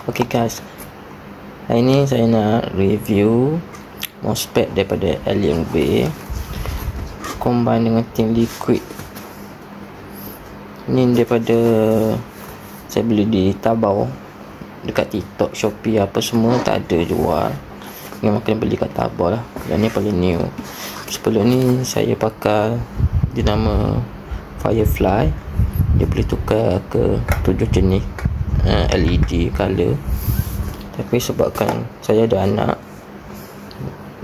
Okay guys, hari ni saya nak review mousepad daripada Alienware combine dengan tin liquid. Ni daripada saya beli di Taobao, dekat TikTok, Shopee apa semua tak ada jual. Ni makin beli kat Taobao lah. Yang ni paling new. Sebelum ni saya pakai dia nama Firefly. Dia boleh tukar ke 7 jenis LED color. Tapi sebabkan saya ada anak,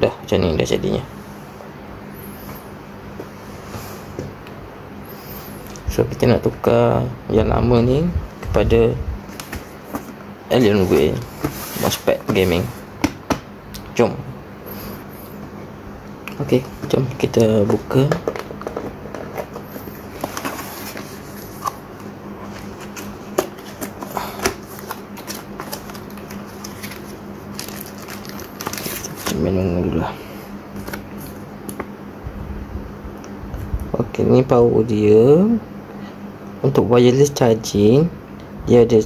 dah macam ni dah jadinya. So kita nak tukar yang lama ni kepada Alienware mousepad gaming. Jom. Okey, jom kita buka. Menu dulu lah. Okey, ni power dia. Untuk wireless charging dia ada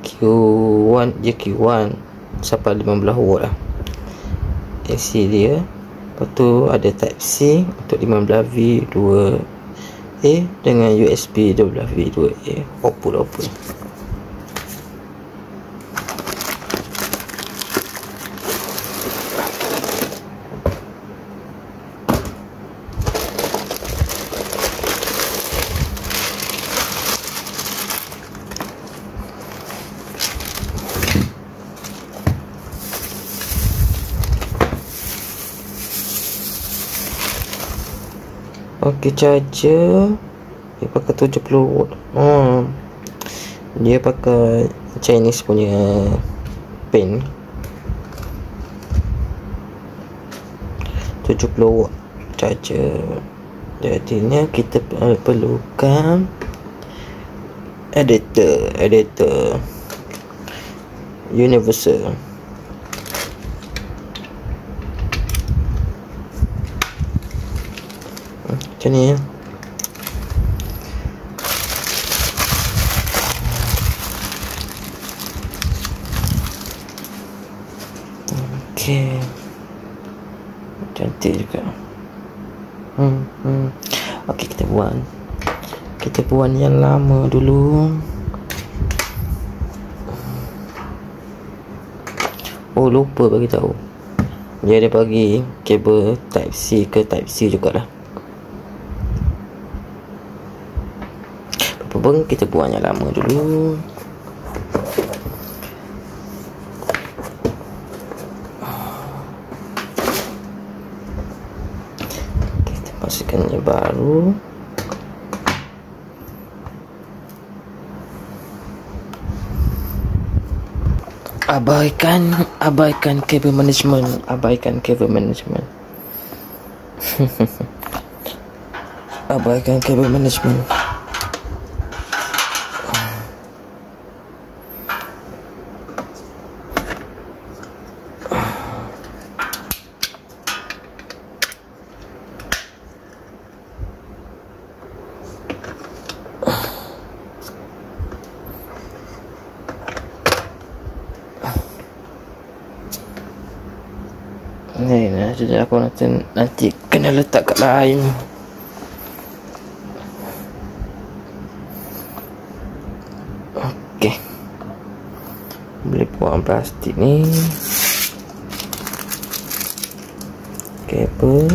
Q1 sampai 15 watt lah AC dia. Lepas tu ada type C untuk 15V 2A dengan USB 12V 2A output. Okey, charger dia pakai 70 watt. Dia pakai Chinese punya pin. 70 watt charger. Jadinya kita perlukan adapter universal. Macam ni ya. Okey, cantik juga. Okey, kita buat yang lama dulu. Oh, lupa bagi tahu, dia ada bagi kabel type C ke type C jugalah. Apa kita buat yang lama dulu. Kita masukkan yang baru. Abaikan kabel management. Abaikan kabel management. Ni nah, jadi aku nanti kena letak kat lain. Okey, boleh buang plastik ni. Kabel.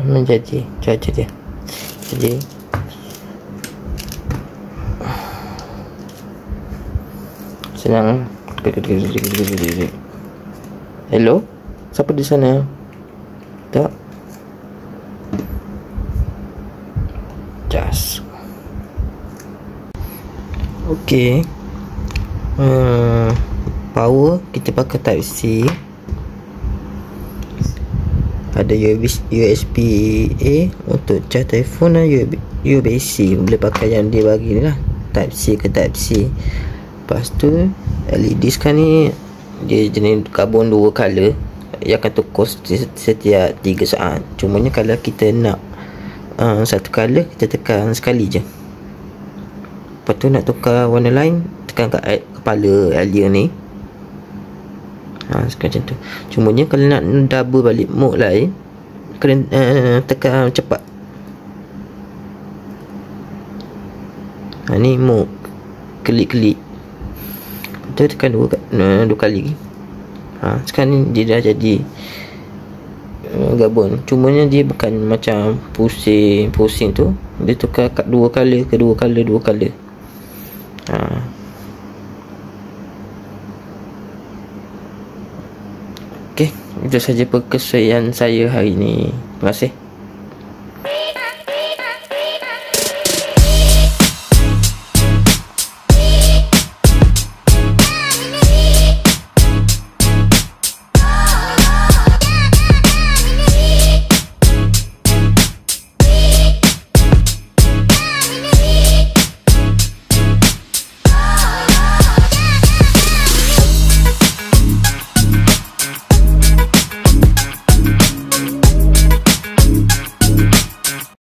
Menjadi charger dia. Jadi senang. Hello, siapa di sana? Tak. Just. Okey. Power kita pakai type C. Ada USB A untuk charge telefon dan USB-C. Boleh pakai yang dia bagi ni lah, type C ke type C. Lepas tu LED sekarang ni dia jenis gabung 2 color, ia akan tukar setiap 3 saat. Cumanya kalau kita nak satu color, kita tekan sekali je. Lepas tu nak tukar warna lain, tekan kat kepala alien ni. Sekarang macam tu. Cumanya kalau nak double balik mode lain, kena tekan cepat. Ni mode klik-klik. Kita tekan dua kali. Sekarang ni dia dah jadi gabung. Cumanya dia bukan macam pusing tu. Dia tukar kat 2 color ke 2 color. Okey, itu saja perkongsian saya hari ni. Terima kasih.